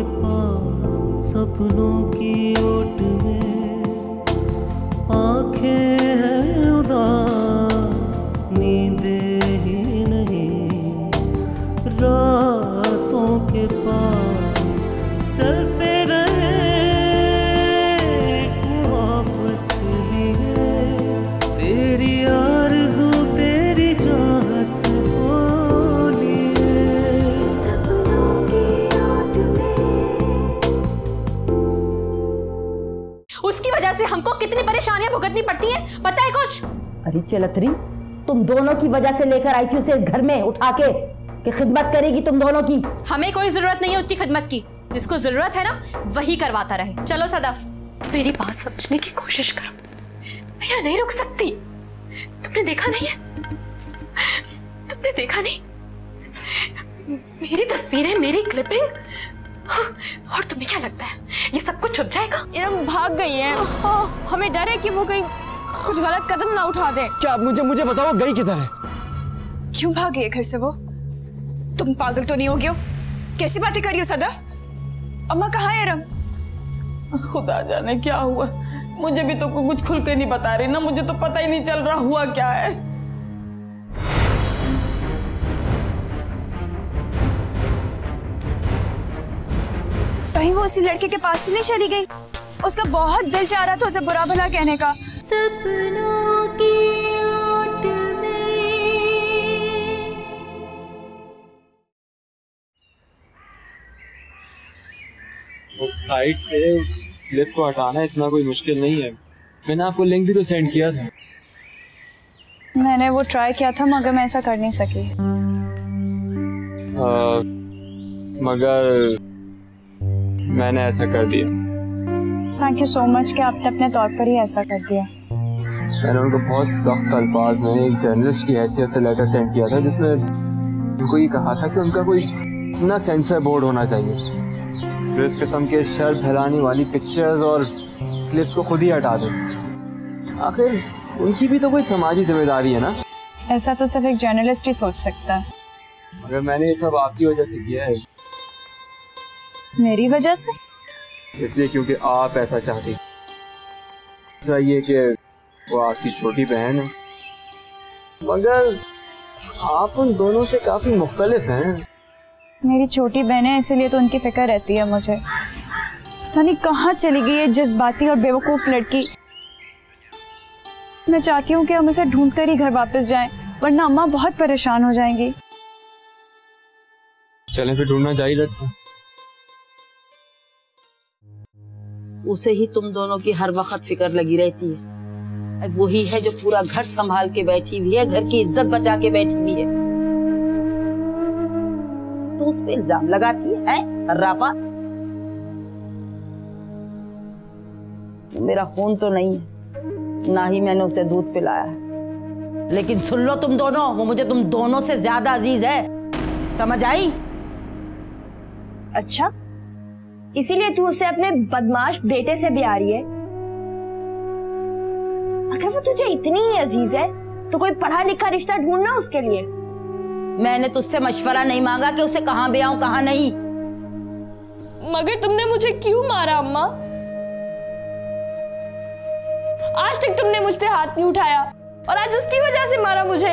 के पास सपनों की ओट में आंखें हैं उदास, नींदें ही नहीं। रातों के पास चलते रहे मोहब्बत लिए, तेरी आरज़ू तेरी चाहत बोलिए। सपनों की ओट में। उसकी वजह से हमको कितनी परेशानियां भुगतनी पड़ती हैं, पता है कुछ? अरे चलतरी, तुम दोनों की वजह से लेकर आई थी उसे इस घर में उठा के कि खिदमत करेगी तुम दोनों की। हमें कोई जरूरत नहीं है उसकी खिदमत की, जिसको जरूरत है ना वही करवाता रहे। चलो सदफ, मेरी बात समझने की कोशिश करो, मैं यहाँ नहीं रुक सकती। तुमने देखा नहीं है? तुमने देखा नहीं? मेरी तस्वीरें, मेरी क्लिपिंग, और तुम्हें क्या लगता है ये सब कुछ छुप जाएगा? इरम भाग गई है, हमें डर है कि वो कहीं कुछ गलत कदम ना उठा दे। क्या मुझे बताओ, गई किधर है? क्यों भाग गई है घर से वो? तुम पागल तो नहीं हो गए हो? कैसी बातें कर रही हो सदफ? अम्मा कहाँ है इरम? खुदा जाने क्या हुआ, मुझे भी तो कुछ खुल के नहीं बता रही ना, मुझे तो पता ही नहीं चल रहा हुआ क्या है। कहीं वो उसी लड़के के पास तो नहीं चली गई? उसका बहुत दिल चाह रहा था उसे बुरा भला कहने का। सपनों की ओट में। उस साइड से उस क्लिप को हटाना इतना कोई मुश्किल नहीं है। मैंने आपको लिंक भी तो सेंड किया था। मैंने वो ट्राई किया था मगर मैं ऐसा कर नहीं सकी। मगर मैंने ऐसा कर दिया। थैंक यू सो मच कि आपने अपने तौर पर ही ऐसा कर दिया। मैंने उनको बहुत सख्त अल्फाज में एक जर्नलिस्ट की हैसियत से लेटर सेंड किया था, जिसमें उनको ये कहा था कि उनका कोई अपना सेंसर बोर्ड होना चाहिए जो इस किस्म के शर फैलाने वाली पिक्चर्स और क्लिप्स को खुद ही हटा दे। आखिर उनकी भी तो कोई समाजी जिम्मेदारी है ना। ऐसा तो सिर्फ एक जर्नलिस्ट ही सोच सकता है। मगर मैंने ये सब आपकी वजह से किया है। मेरी वजह से? इसलिए क्योंकि आप ऐसा चाहती। दूसरा ये कि वो आपकी छोटी बहन है, मगर आप उन दोनों से काफी मुख्तलिफ हैं। मेरी छोटी बहन है इसीलिए तो उनकी फिक्र रहती है मुझे। पता नहीं कहाँ चली गई है जज्बाती और बेवकूफ लड़की। मैं चाहती हूँ कि हम उसे ढूंढ कर ही घर वापस जाएं, वरना अम्मा बहुत परेशान हो जाएंगी। चलें फिर ढूंढना जारी रखते हैं। उसे ही तुम दोनों की हर वक्त फिक्र लगी रहती है। वही है जो पूरा घर संभाल के बैठी हुई है, घर की इज्जत बचा के बैठी हुई है। तो उस पे इल्जाम लगाती है राफा। मेरा खून तो नहीं है, ना ही मैंने उसे दूध पिलाया है, लेकिन सुन लो तुम दोनों, वो मुझे तुम दोनों से ज्यादा अजीज है। समझ आई? अच्छा, इसीलिए तू उसे अपने बदमाश बेटे से ब्याह रही है? अगर वो तुझे इतनी ही अजीज है तो कोई पढ़ा लिखा रिश्ता ढूंढना उसके लिए। मैंने तुझसे मशवरा नहीं मांगा कि उसे कहाँ ब्याहूं कहाँ नहीं। मगर तुमने मुझे क्यों मारा अम्मा? आज तक तुमने मुझ पे हाथ नहीं उठाया और आज उसकी वजह से मारा मुझे।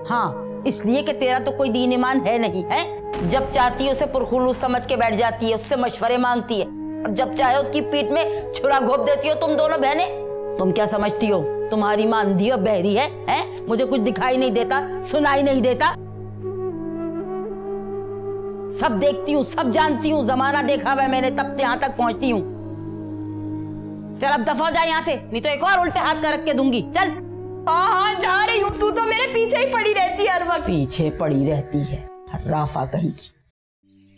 हाँ, इसलिए कि तेरा तो कोई दीन ईमान है नहीं है। जब चाहती है उसे पुरखुलूस समझ के बैठ जाती है, उससे मशवरे मांगती है, और जब चाहे उसकी पीठ में छुरा घोंप देती हो तुम दोनों बहनें। तुम क्या समझती हो तुम्हारी मां अंधी और बहरी है? मुझे कुछ दिखाई नहीं देता, सुनाई नहीं देता? सब देखती हूँ, सब जानती हूँ, जमाना देखा हुआ मैंने, तब यहाँ तक पहुंचती हूँ। चल अब दफा हो जा यहाँ से, नहीं तो एक और उल्टे हाथ कर रख के दूंगी। चल। हाँ जा रही हूँ, तू तो मेरे पीछे ही पड़ी रहती है हर वक्त। पीछे पड़ी रहती है राफा कहीं की।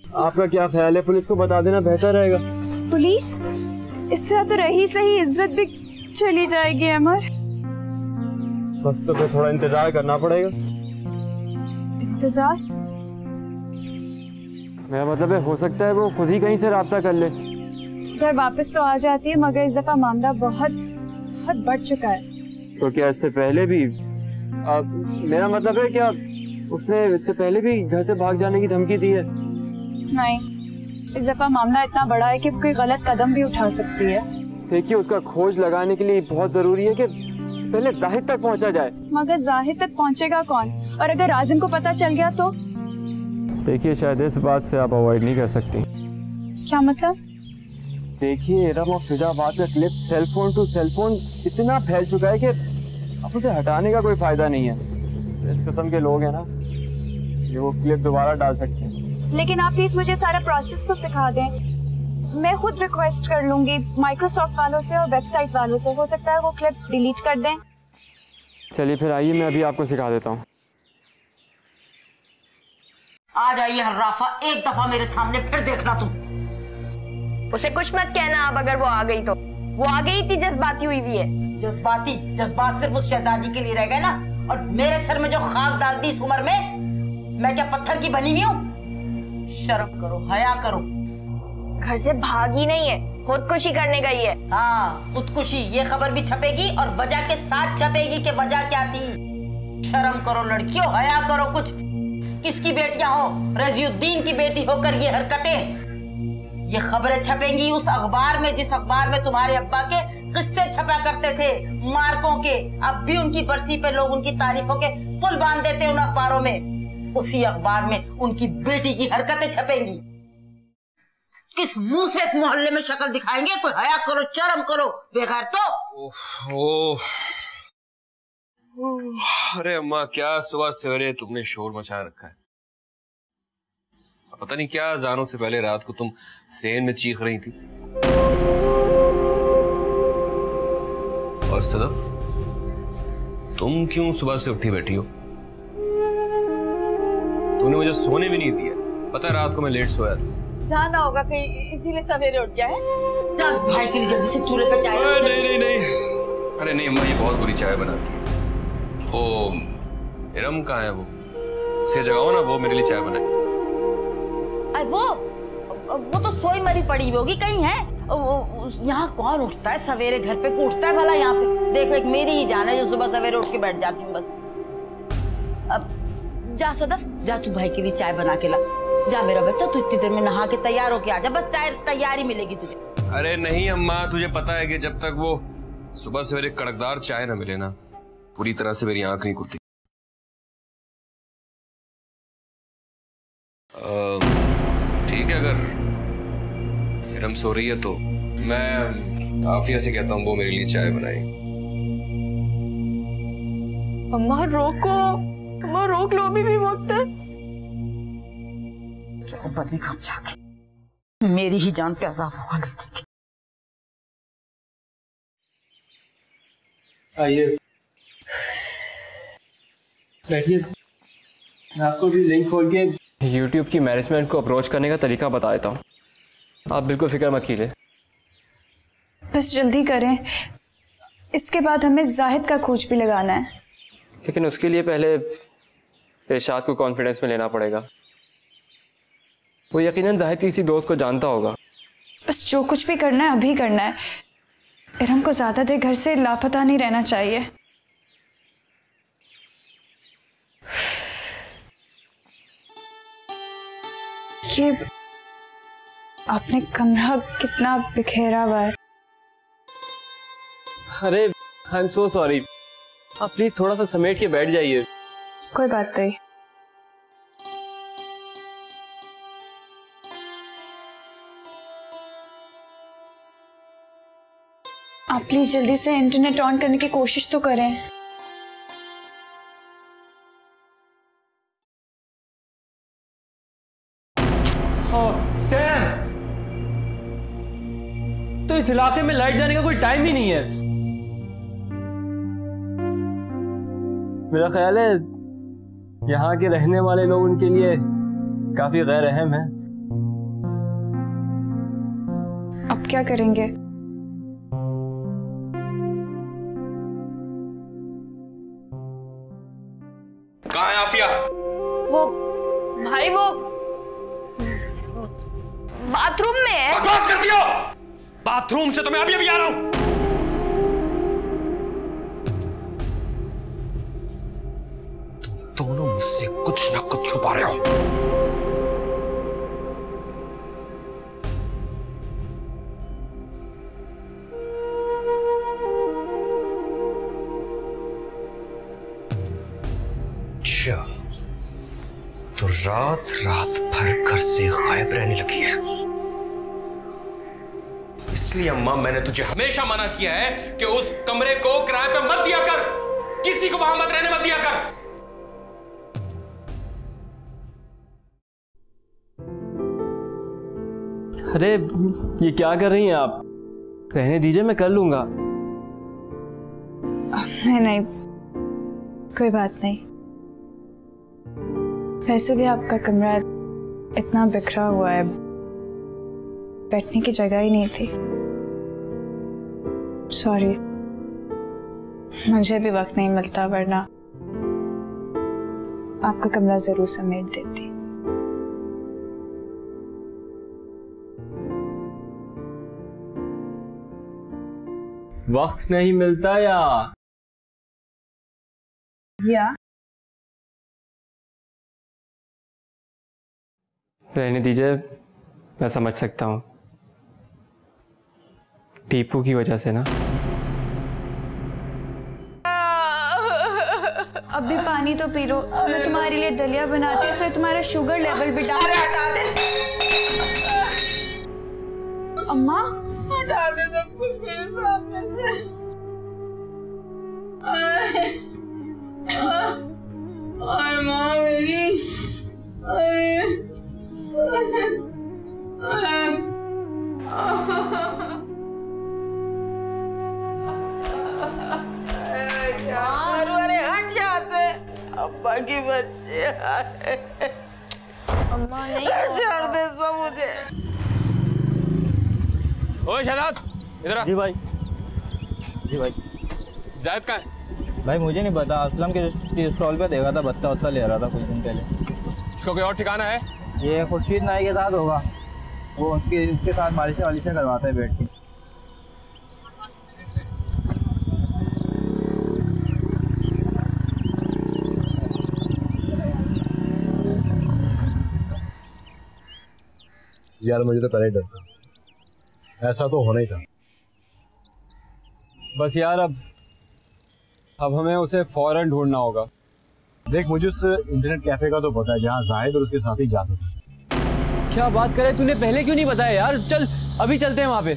आपका क्या ख्याल है? पुलिस को बता देना बेहतर रहेगा। पुलिस? इस तरह तो रही सही इज्जत भी चली जाएगी अमर। बस तो फिर थोड़ा इंतजार करना पड़ेगा। इंतजार? मेरा मतलब है, हो सकता है वो खुद ही कहीं से राब्ता कर ले। घर वापस तो आ जाती है, मगर इस दफा मामला बहुत बहुत बढ़ चुका है। तो क्या इससे पहले भी मेरा मतलब है, क्या उसने इससे पहले भी घर से भाग जाने की धमकी दी है? नहीं, इस दफा मामला इतना बड़ा है कि कोई गलत कदम भी उठा सकती है। देखिए, उसका खोज लगाने के लिए बहुत जरूरी है कि पहले जाहिद तक पहुंचा जाए। मगर जाहिद तक पहुंचेगा कौन? और अगर आजिम को पता चल गया तो? देखिए, शायद इस बात से आप अवॉइड नहीं कर सकती। क्या मतलब? देखिए, इरम और फिजाबाद का क्लिप सेलफोन टू सेलफोन इतना फैल चुका है कि अब उसे हटाने का कोई फायदा नहीं है। इस किस्म के लोग हैं ना, ये वो क्लिप दोबारा डाल सकते हैं। लेकिन आप प्लीज मुझे सारा प्रोसेस तो सिखा दें। मैं खुद रिक्वेस्ट कर लूंगी माइक्रोसॉफ्ट वालों से और वेबसाइट वालों से, हो सकता है वो क्लिप डिलीट कर दें। चलिए फिर आइए, मैं अभी आपको सिखा देता हूँ। आ जाइए हर्राफा, एक दफा मेरे सामने फिर देखना तुम। उसे कुछ मत कहना अब, अगर वो आ गई तो। वो आ गई थी, जज्बाती हुई हुई है। जज्बाती? जज्बात सिर्फ उस शहजादी के लिए रह गए ना, और मेरे सर में जो खाक डाल दी इस उम्र में, मैं क्या पत्थर की बनी हुई हूँ? शर्म करो, हया करो। घर से भागी नहीं है, खुदकुशी करने गई है। हाँ, खुदकुशी, ये खबर भी छपेगी और वजह के साथ छपेगी कि वजह क्या थी। शर्म करो लड़कियों, हया करो कुछ। किसकी बेटियां हो? रजीउद्दीन की बेटी होकर ये हरकतें। ये खबरें छपेंगी उस अखबार में जिस अखबार में तुम्हारे अब्बा के किस्से छपा करते थे, मार्कों के। अब भी उनकी बरसी पे लोग उनकी तारीफों के पुल बांध देते उन अखबारों में। उसी अखबार में उनकी बेटी की हरकतें छपेंगी। किस मुंह से इस मोहल्ले में शक्ल दिखाएंगे? कोई हया करो, शर्म करो, बेगैर तो। अरे अम्मा, क्या सुबह सवेरे तुमने शोर मचा रखा है। पता नहीं क्या जानों से पहले रात को तुम सेन में चीख रही थी। और सदफ, तुम क्यों सुबह से उठी बैठी हो? तूने मुझे सोने भी नहीं दिया। पता है रात को मैं लेट सोया था। जाना होगा कहीं, इसीलिए सवेरे उठ गया है। भाई के लिए जल्दी से चूल्हे पे चाय। नहीं। अरे नहीं अम्मा, ये बहुत बुरी चाय बनाती है। वो इरम कहाँ है? वो उसे जगाओ ना, वो मेरे लिए चाय बनाए। वो तो सोई मरी पड़ी होगी कहीं है। यहाँ कौन उठता है सवेरे? घर पे को उठता है भला? यहाँ पे देखो, एक मेरी ही जान है जो सुबह सवेरे उठ के बैठ जाती हूँ बस। अब जा सदफ, जा तू भाई के लिए चाय बना के ला। जा मेरा बच्चा, तू इतनी देर में नहा के तैयार होके आ जा, बस चाय तैयार ही मिलेगी तुझे। अरे नहीं अम्मा, तुझे पता है कि जब तक वो सुबह सवेरे कड़कदार चाय ना मिले ना, पूरी तरह से मेरी आंख नहीं खुलती। ठीक है, अगर इरम सो रही है तो मैं आफिया से कहता हूँ वो मेरे लिए चाय बनाए। अम्मा रोको, अम्मा रोक लो, अभी भी वक्त है। बदली कब जाके मेरी ही जान पे अज़ाब हुआ लेगी। आइए बैठिए, मैं आपको भी लिंक खोल के YouTube की मैनेजमेंट को अप्रोच करने का तरीका बता देता हूँ। आप बिल्कुल फिक्र मत कीजिए, बस जल्दी करें, इसके बाद हमें जाहिद का खोज भी लगाना है। लेकिन उसके लिए पहले इरशाद को कॉन्फिडेंस में लेना पड़ेगा। वो यकीनन जाहिद किसी दोस्त को जानता होगा। बस जो कुछ भी करना है अभी करना है। इरम को ज्यादा देर घर से लापता नहीं रहना चाहिए। ये आपने कमरा कितना बिखेरा हुआ है। अरे आई एम सो सॉरी, आप प्लीज थोड़ा सा समेट के बैठ जाइए। कोई बात नहीं। आप प्लीज जल्दी से इंटरनेट ऑन करने की कोशिश तो करें। तो इस इलाके में लाइट जाने का कोई टाइम ही नहीं है। मेरा ख्याल है यहाँ के रहने वाले लोग उनके लिए काफी गैर अहम है। अब क्या करेंगे? कहाँ है आफिया? वो भाई वो बाथरूम में है। बकवास करती हो? बाथरूम से तो मैं अभी आ रहा हूं। तुम दोनों मुझसे कुछ ना कुछ छुपा रहे हो। रात रात भर घर से गायब रहने लगी है। इसलिए अम्मा मैंने तुझे हमेशा मना किया है कि उस कमरे को किराए पे मत दिया कर, किसी को वहां मत रहने मत दिया कर। अरे ये क्या कर रही हैं आप? रहने दीजिए, मैं कर लूंगा। नहीं नहीं, कोई बात नहीं। वैसे भी आपका कमरा इतना बिखरा हुआ है, बैठने की जगह ही नहीं थी। सॉरी, मुझे भी वक्त नहीं मिलता, वरना आपका कमरा जरूर समेट देती। वक्त नहीं मिलता या रहने दीजिए, मैं समझ सकता हूँ। टीपू की वजह से ना। अब भी पानी तो पी लो। मैं तुम्हारे लिए दलिया बनाती हूँ, इससे तुम्हारा शुगर लेवल भी डाल। हटा दे, अम्मा हटा दे सब कुछ मेरे सामने से। आए माँ मेरी, अरे हट यहाँ से, अब्बा की बच्चे आए। अम्मा नहीं छोड़ दे इसको मुझे। ओए शहजाद, इधर आ। जी भाई। जी भाई। जायद कहाँ है? भाई मुझे नहीं पता, असलम के स्टॉल पे देखा था, बत्ता वत्ता ले रहा था कुछ दिन पहले। इसका कोई और ठिकाना है? ये खुर्शीद नाई के साथ होगा, वो उसके साथ मालिशें वालिशें करवाता है बैठ के। यार मुझे तो पहले ही डर था, ऐसा तो होना ही था। बस यार अब हमें उसे फौरन ढूंढना होगा। देख, मुझे उस इंटरनेट कैफे का तो पता है जहाँ जाहिद और उसके साथी जाते थे। क्या बात करे, तूने पहले क्यों नहीं बताया यार? चल अभी चलते हैं वहां पे।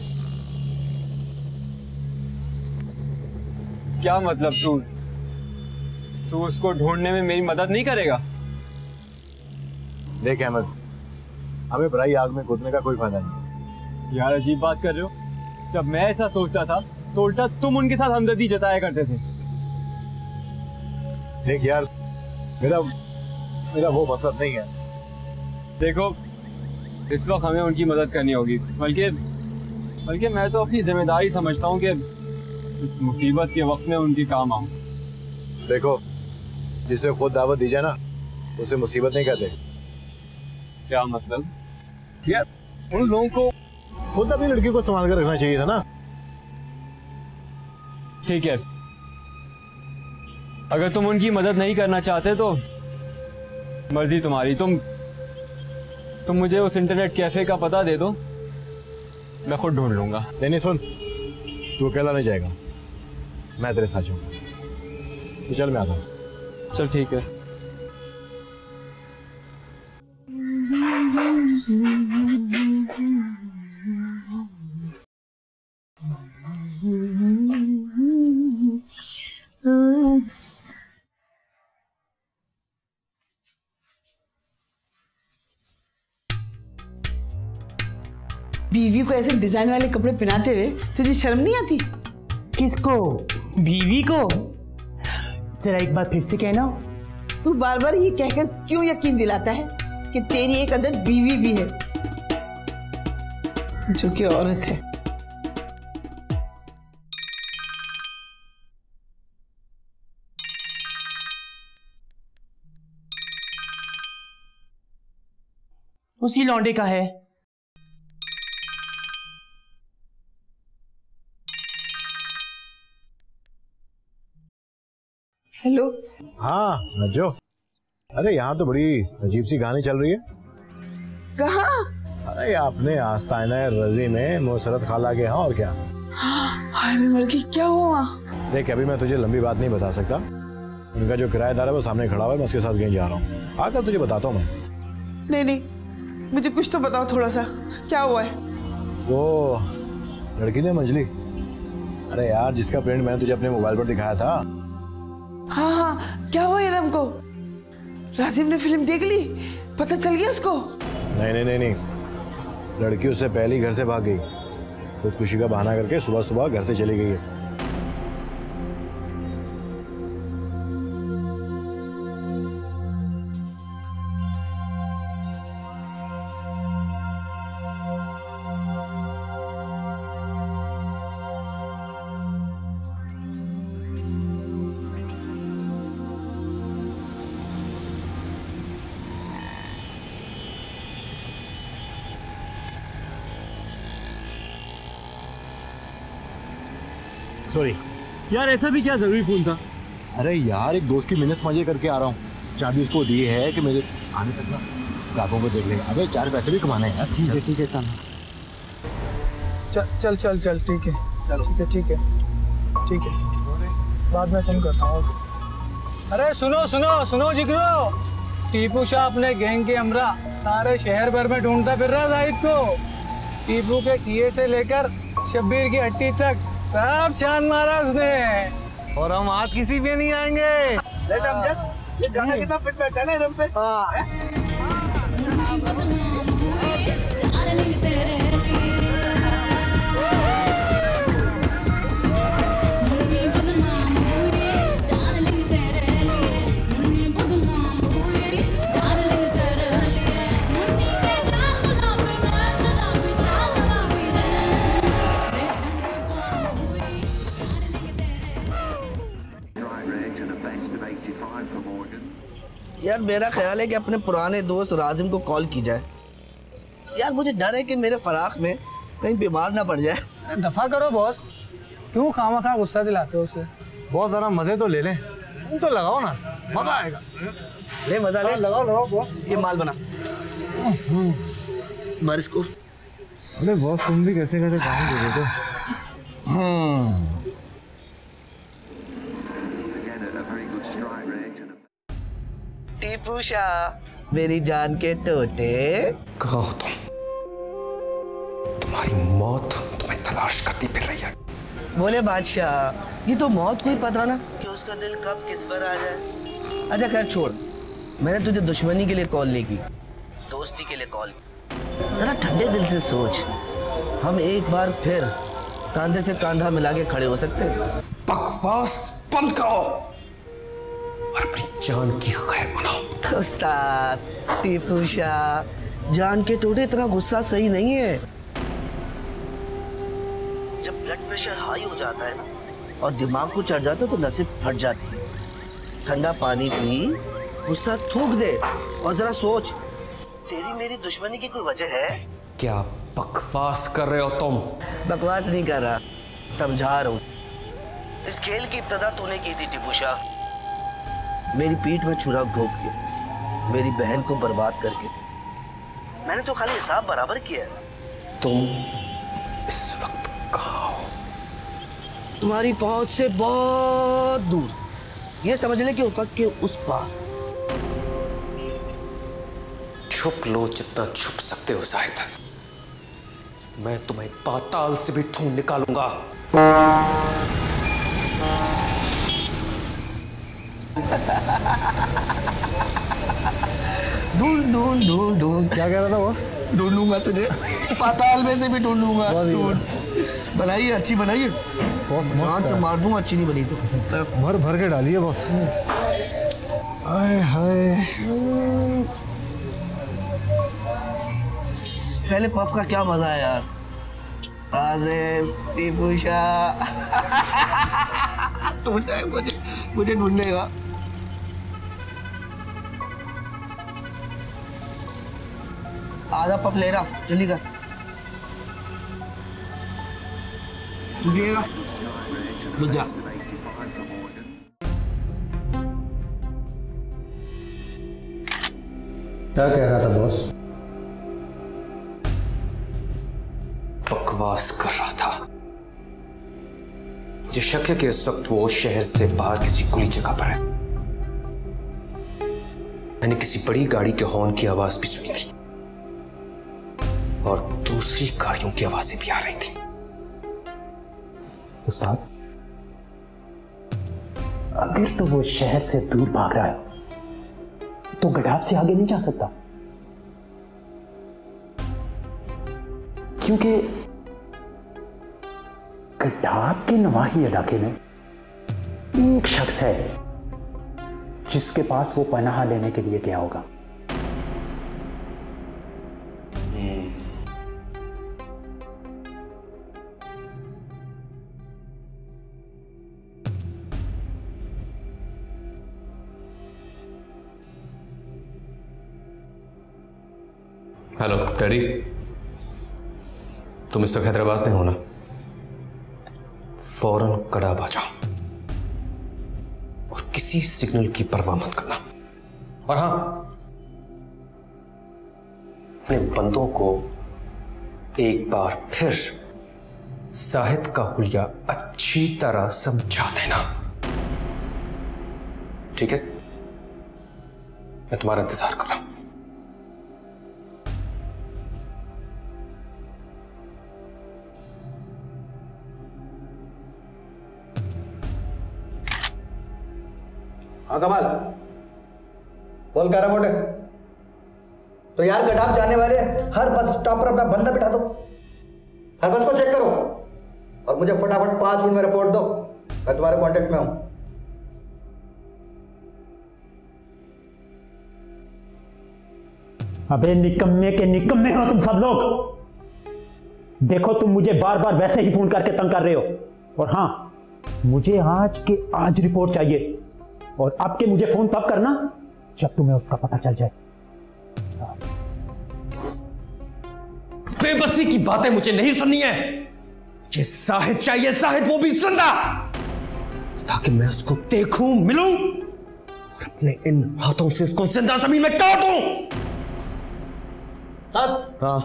क्या मतलब तू उसको ढूंढने में मेरी मदद नहीं करेगा? देख अहमद, हमें बुराई आग में कूदने का कोई फायदा नहीं। यार अजीब बात कर रहे हो। जब मैं ऐसा सोचता था तो उल्टा तुम उनके साथ हमदर्दी जताया करते थे। देख यार, मेरा वो मकसद नहीं है। देखो, इस वक्त हमें उनकी मदद करनी होगी, बल्कि मैं तो अपनी जिम्मेदारी समझता हूँ कि इस मुसीबत के वक्त में उनके काम आऊं। देखो, जिसे खुद दावत दी जाए ना, उसे मुसीबत नहीं कहते। क्या मतलब? यार उन लोगों को खुद अपनी लड़की को संभाल कर रखना चाहिए था ना। ठीक है, अगर तुम उनकी मदद नहीं करना चाहते तो मर्जी तुम्हारी। तुम मुझे उस इंटरनेट कैफे का पता दे दो, मैं खुद ढूंढ लूंगा। नहीं सुन, तू अकेला नहीं जाएगा, मैं तेरे साथ जाऊंगा। तो चल मैं आता हूँ। चल ठीक है। बीवी को ऐसे डिजाइन वाले कपड़े पहनाते हुए तुझे शर्म नहीं आती? किसको? बीवी को? जरा एक बार फिर से कहना। तू बार बार ये कहकर क्यों यकीन दिलाता है कि तेरी एक अदर बीवी भी है जो कि औरत है? उसी लौंडे का है। हेलो। हाँ नज्जो, अरे यहाँ तो बड़ी अजीब सी कहानी चल रही है। कहाँ? अरे आपने आस्ताना रजी में मोसरत खाला के यहाँ, और क्या? हाय मैं मर गई, क्या हुआ? देख अभी मैं तुझे लंबी बात नहीं बता सकता, उनका जो किराएदार है वो सामने खड़ा हुआ है, मैं उसके साथ कहीं जा रहा हूँ, आकर तुझे बताता हूँ मैं। नहीं नहीं, मुझे कुछ तो बताओ थोड़ा सा, क्या हुआ है? वो लड़की ने मंजली, अरे यार जिसका प्रिंट मैंने तुझे अपने मोबाइल पर दिखाया था। हाँ हाँ, क्या हुआ इरम को? राजिम ने फिल्म देख ली, पता चल गया उसको? नहीं नहीं नहीं नहीं, लड़की उससे पहले ही घर से भाग गई। खुदकुशी का बहाना करके सुबह सुबह घर से चली गई है। सॉरी यार, ऐसा भी क्या जरूरी फोन था? अरे यार एक दोस्त की मिन्नत समझे करके आ रहा हूँ। चाबी उसको दी है कि मेरे आने तक ना ग्राहकों को देख लेगा। अबे 4 पैसे भी कमाने हैं। ठीक है ठीक है, चल चल चल चल, ठीक है ठीक है ठीक है ठीक है, बाद में फोन करता हूँ। अरे सुनो सुनो सुनो जिगरो, टीपू शाह अपने गैंग के हमरा सारे शहर भर में ढूंढता फिर रहा जाहिद को। टीपू के टीए से लेकर शब्बीर की हट्टी तक सब छान मारा उसने, और हम आज किसी पे नहीं आएंगे। ये गाना कितना फिट बैठा है ना इरम पे। यार मेरा ख्याल है कि अपने पुराने दोस्त राजिम को कॉल की जाए। यार मुझे डर है कि मेरे फराक में कहीं बीमार ना पड़ जाए। दफा करो बॉस, क्यों खामखा गुस्सा दिलाते हो उसे? बहुत ज़रा मजे तो ले लें, तुम तो लगाओ ना, मजा आएगा। ले मजा ले, लगाओ लगाओ बॉस। ये माल बना बारिश को। अरे बॉस तुम भी कैसे कैसे काम कर रहे हो? टीपू शाह मेरी जान के तोते, कहाँ हो तुम? तुम्हारी मौत तुम्हें तलाश करती फिर रही है। बोले बादशाह, ये तो मौत को ही पता ना कि उसका दिल कब किस पर आ जाए। अच्छा खैर छोड़, मैंने तुझे दुश्मनी के लिए कॉल नहीं की, दोस्ती के लिए कॉल की। जरा ठंडे दिल से सोच, हम एक बार फिर कांधे से कांधा मिला के खड़े हो सकते हैं। बकवास बंद करो और अपनी जान की खैर मनाओ। उस्ताद टीपू शाह, जान के टोटे इतना गुस्सा सही नहीं है। जब ब्लड प्रेशर हाई हो जाता है ना और दिमाग को चढ़ जाता है तो नसें फट जाती है। ठंडा पानी पी, गुस्सा थूक दे और जरा सोच, तेरी मेरी दुश्मनी की कोई वजह है? क्या बकवास कर रहे हो तुम? बकवास नहीं कर रहा, समझा रहा हूँ। इस खेल की इब्तिदा तूने की थी टीपू शाह, मेरी पीठ में छुरा घोंप के, मेरी बहन को बर्बाद करके। मैंने तो खाली हिसाब बराबर किया है। तुम इस वक्त कहाँ हो? तुम्हारी पहुंच से बहुत दूर, ये समझ ले कि उफक के उस पार। छुप लो जितना छुप सकते हो जाहिद, मैं तुम्हें पाताल से भी ढूंढ निकालूंगा। ढूंढ ढूंढ ढूंढ ढूंढ, क्या कह रहा था बॉस? ढूंढूंगा तुझे, पाताल में से भी ढूंढूंगा। बनाइए, अच्छी बनाइए बॉस, जान से मार दूंगा अच्छी नहीं बनी तो। भर भर के डालिए बॉस। हाय हाय, पहले पफ का क्या मजा है यार। राजिम, टीपू शाह ढूंढना है मुझे ढूंढेगा। आधा पफ ले रहा, जल्दी कर। तू पिएगा? रुक जा। क्या कह रहा था बॉस? बकवास कर रहा था। मुझे शक है कि इस वक्त वो शहर से बाहर किसी खुली जगह पर है। मैंने किसी बड़ी गाड़ी के हॉर्न की आवाज भी सुनी थी और दूसरी गाड़ियों की आवाजें भी आ रही थी। उस्ताद, अगर तो वो शहर से दूर भाग रहा है तो गडाब से आगे नहीं जा सकता, क्योंकि गडाब के नवाही इलाके में एक शख्स है जिसके पास वो पनाह लेने के लिए गया होगा। हेलो डैडी, तुम इस वक्त हैदराबाद में हो ना? फौरन कड़ाब आ जाओ और किसी सिग्नल की परवाह मत करना। और हां, अपने बंदों को एक बार फिर जाहिद का हुलिया अच्छी तरह समझा देना, ठीक है? मैं तुम्हारा इंतजार कर रहा हूं। हाँ कमाल, बोल क्या रिपोर्ट है? तो यार गडाब जाने वाले हर बस स्टॉप पर अपना बंदा बिठा दो, हर बस को चेक करो और मुझे फटाफट 5 मिनट में रिपोर्ट दो। मैं तुम्हारे कांटेक्ट में हूं। अबे निकम्मे के निकम्मे हो तुम सब लोग। देखो तुम मुझे बार बार वैसे ही फोन करके तंग कर रहे हो, और हाँ, मुझे आज के आज रिपोर्ट चाहिए, और आपके मुझे फोन तब करना जब तुम्हें उसका पता चल जाए। बेबसी की बातें मुझे नहीं सुननी है। मुझे जाहिद चाहिए, जाहिद, वो भी जिंदा, ताकि मैं उसको देखूं, मिलूं और अपने इन हाथों से उसको जिंदा जमीन में काटूं। हाँ,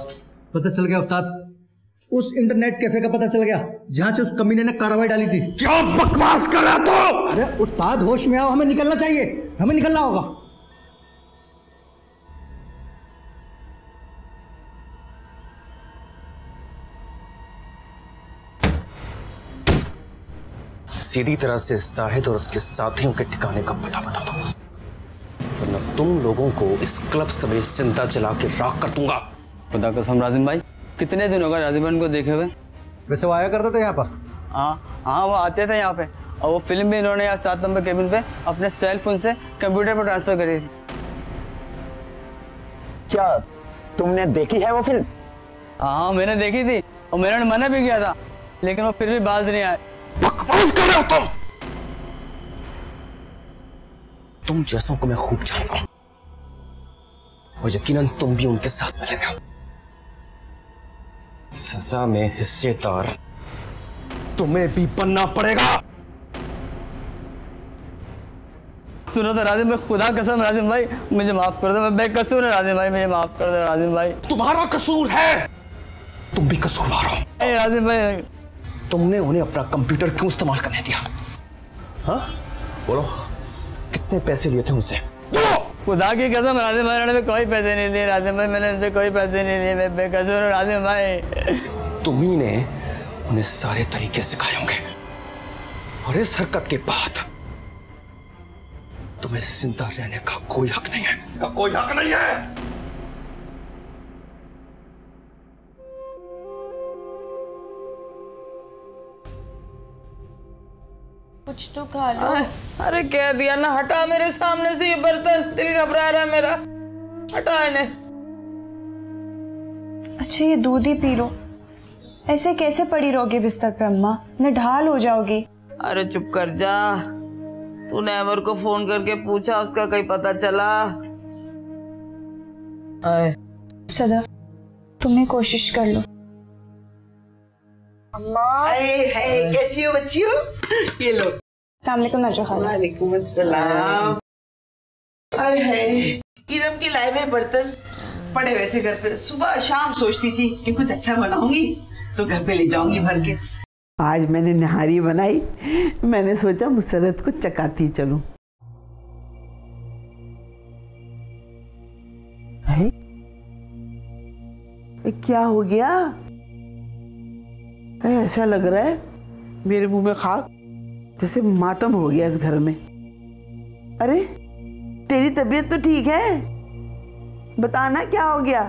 पता चल गया उस्ताद, उस इंटरनेट कैफे का पता चल गया जहां से उस कमीने ने कार्रवाई डाली थी। क्या बकवास कर रहा तो? अरे उस्ताद होश में आओ, हमें निकलना चाहिए, हमें निकलना होगा। सीधी तरह से जाहिद और उसके साथियों के ठिकाने का पता बता दो, वरना तुम लोगों को इस क्लब समेत जिंदा जला के राख कर दूंगा। खुदा कसम राजिम भाई, कितने दिन होगा राजिम भाई को देखे हुए? वैसे वो आया करते थे यहाँ पर? हाँ वो आते थे यहाँ पे, और वो फिल्म भी इन्होंने यहाँ 7 नंबर केबिन पे अपने सेल फोन से कंप्यूटर पर ट्रांसफर करी थी। क्या तुमने देखी है वो फिल्म? हाँ मैंने देखी थी, और मैंने मना भी किया था, लेकिन वो फिर भी बाज नहीं आए। बकवास कर रहे हो तुम जैसों को मैं खूब जानता हूं, और यकीनन तुम भी उनके साथ मिले हुए हो। सजा में हिस्सेदार तुम्हें भी बनना पड़ेगा। सुनो तो राजिम भाई, खुदा कसम राजिम भाई मुझे माफ कर दो, मैं बेकसूर है राजिम भाई, मुझे माफ कर दो राजिम भाई। तुम्हारा कसूर है, तुम भी कसूरवार हो। राजिम भाई, तुमने उन्हें अपना कंप्यूटर क्यों इस्तेमाल करने दिया? हाँ बोलो, कितने पैसे लिए थे उनसे? खुदा की कसम राजिम भाई, मैंने कोई पैसे नहीं लिए राजिम भाई, मैंने उनसे कोई पैसे नहीं लिए, मैं बेकसूर हूं राजिम भाई। तुम्ही ने उन्हें सारे तरीके सिखाए होंगे, और इस हरकत के बाद तुम्हें जिंदा रहने का कोई हक नहीं है, कोई हक नहीं है। कुछ तो खा लो। अरे कह दिया ना, हटा मेरे सामने से ये बर्तन, दिल घबरा रहा है मेरा, हटा इन्हें। अच्छा ये दूध ही पी लो, ऐसे कैसे पड़ी रहोगी बिस्तर पे अम्मा, निढाल हो जाओगी। अरे चुप कर जा, तूने अमर को फोन करके पूछा, उसका कहीं पता चला? सदा तुम्हें कोशिश कर लो। अम्मा कैसी हो बच्चियों? ये लो। अस्सलामुअलैकुम नाजो खाला। वालेकुम अस्सलाम। इरम के लाए हुए बर्तन पड़े हुए थे घर पे, सुबह शाम सोचती थी कि कुछ अच्छा बनाऊंगी तो घर पे ले जाऊंगी भर के। आज मैंने निहारी बनाई, मैंने सोचा मुसरत को चकाती चलूं। क्या हो गया? ऐसा लग रहा है मेरे मुंह में खाक, जैसे मातम हो गया इस घर में। अरे तेरी तबीयत तो ठीक है, बताना क्या हो गया?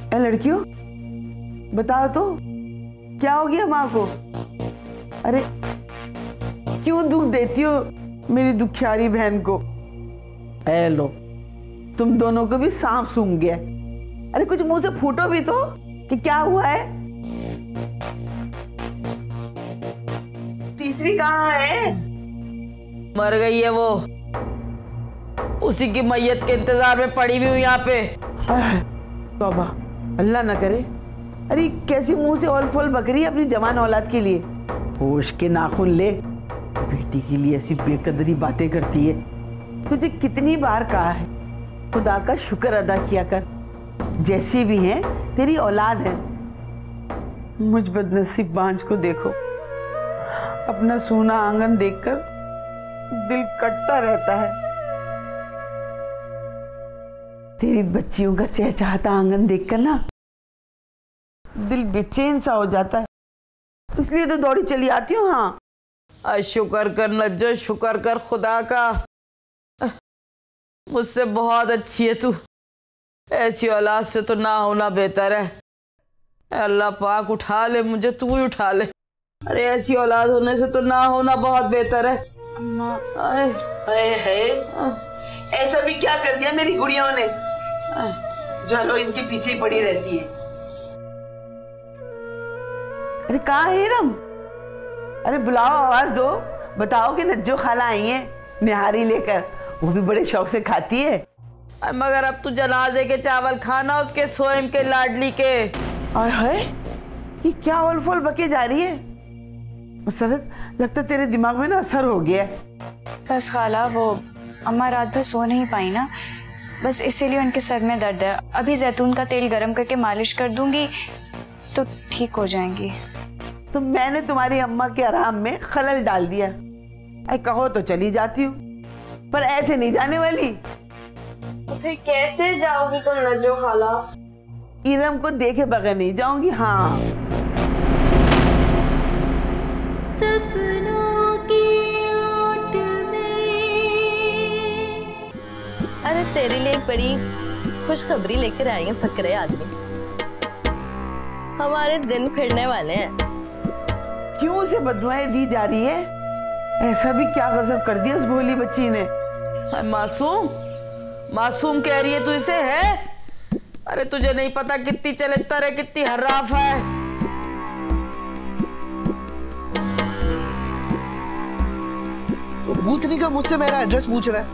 ए लड़कियों, बताओ तो क्या हो गया माँ को? अरे क्यों दुख देती हो मेरी दुखियारी बहन को? ए लो, तुम दोनों को भी सांप सूंघ गया। अरे कुछ मुंह से फूटो भी तो कि क्या हुआ है? तीसरी कहाँ है? मर गई है वो, उसी की मैयत के इंतजार में पड़ी हुई हूँ यहाँ पे। तौबा, अल्लाह ना करे। अरे कैसी मुंह से ओल फोल बकरी अपनी जवान औलाद के लिए? होश के नाखून ले, बेटी के लिए ऐसी बेकदरी बातें करती है। तुझे कितनी बार कहा है खुदा का शुक्र अदा किया कर, जैसी भी है तेरी औलाद है। मुझ बदनसीब बांझ को देखो, अपना सूना आंगन देखकर दिल कटता रहता है। तेरी बच्चियों का चहचहाता आंगन देखकर ना दिल बेचैन सा हो जाता है, इसलिए तो दौड़ी चली आती हूँ। हाँ, शुक्र कर नज्जो, शुक्र कर खुदा का, मुझसे बहुत अच्छी है तू। ऐसी औलाद से तो ना होना बेहतर है। अल्लाह पाक उठा ले मुझे, तू ही उठा ले। अरे ऐसी औलाद होने से तो ना होना बहुत बेहतर है। ऐसा भी क्या कर दिया मेरी गुड़ियों ने? चलो इनके पीछे ही पड़ी रहती है। अरे कहाँ है इरम? अरे बुलाओ, आवाज दो, बताओ कि नज्जो खाला आई है निहारी लेकर। वो भी बड़े शौक से खाती है। मगर अब तू जनाजे के चावल खाना उसके सोएम के लाडली के। है ये क्या ओल फोल बके जा रही है? मुसरत, लगता तेरे दिमाग में ना असर हो गया। बस खाला, वो अम्मा रात भर सो नहीं पाई ना, बस इसीलिए उनके सर में दर्द है। अभी जैतून का तेल गरम करके मालिश कर दूंगी तो ठीक हो जाएंगी। तो मैंने तुम्हारी अम्मा के आराम में खलल डाल दिया। कहो तो चली जाती हूँ, पर ऐसे नहीं जाने वाली। तो फिर कैसे जाओगी तुम नज्जो खाला? इरम को देखे बगैर नहीं जाऊंगी। हाँ, सपनों की ओट में। अरे तेरे लिए एक बड़ी खुशखबरी लेकर आए हैं फकरे आदमी। हमारे दिन फिरने वाले हैं। क्यों उसे बददुआएं दी जा रही है? ऐसा भी क्या गजब कर दिया उस भोली बच्ची ने? मासूम मासूम कह रही है तू इसे है? अरे तुझे नहीं पता कितनी चलतर है, कितनी हर्राफ है। तो भूतनी का मुझसे मेरा एड्रेस पूछ रहा है।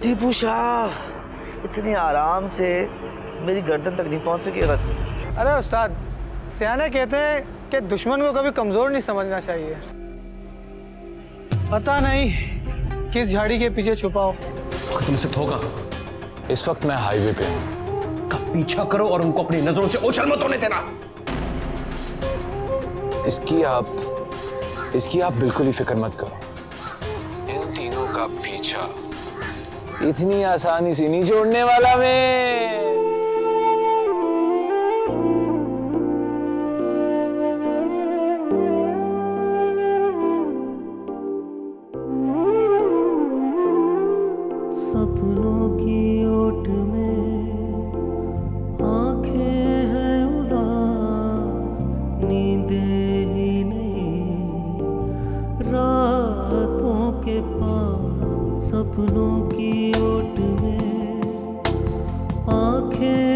टीपू शाह, इतनी आराम से मेरी गर्दन तक नहीं पहुंच सकेगा तू। अरे उस्ताद, सियाने कहते हैं कि दुश्मन को कभी कमजोर नहीं समझना चाहिए। पता नहीं किस झाड़ी के पीछे छुपाओ। तुमसे होगा। इस वक्त मैं हाईवे पे हूं। का पीछा करो और उनको अपनी नजरों से ओझल मत होने देना। इसकी आप बिल्कुल ही फिक्र मत करो। इन तीनों का पीछा इतनी आसानी से नहीं छोड़ने वाला मैं। सपनों की ओट में आंखें हैं उदास, नींदें ही नहीं रातों के पास। सपनों की ओट में आंखें